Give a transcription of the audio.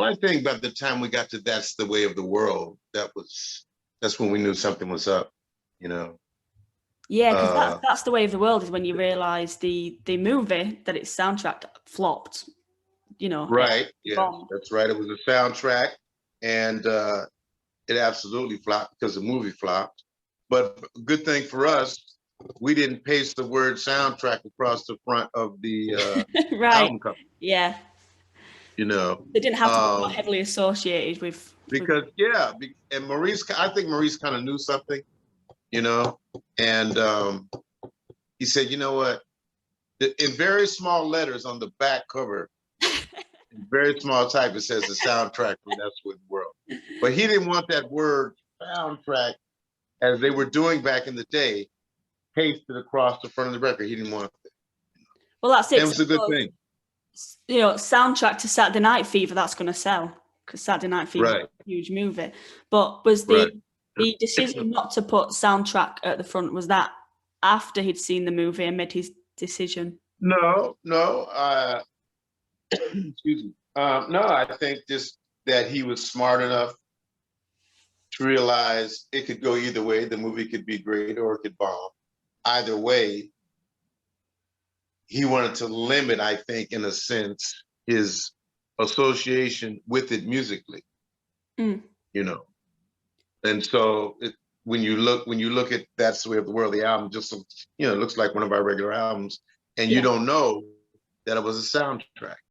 Well, I think by the time we got to That's the Way of the World, that's when we knew something was up, you know. Yeah, because that's the way of the world, is when you realise the movie that its soundtrack flopped. You know, Right. it Yes, bombed. that's right. It was a soundtrack, and it absolutely flopped because the movie flopped. But good thing for us, we didn't paste the word soundtrack across the front of the Right. album cover, Yeah. you know. They didn't have to be more heavily associated with. Because yeah, and Maurice, I think Maurice kind of knew something, you know, and he said, you know what, in very small letters on the back cover, in very small type, it says the soundtrack from That's With the World. But he didn't want that word soundtrack, as they were doing back in the day, pasted across the front of the record. He didn't want it. Well, that's it. And it was a good thing. You know, soundtrack to Saturday Night Fever, that's going to sell, because Saturday Night Fever is a huge movie. But was the decision not to put soundtrack at the front, was that after he'd seen the movie and made his decision? No. Excuse me. No, I think just that he was smart enough to realize it could go either way. The movie could be great or it could bomb. Either way, he wanted to limit, I think, in a sense, his association with it musically. You know, and so when you look at That's the Way of the World, the album just looks like one of our regular albums, and you don't know that it was a soundtrack.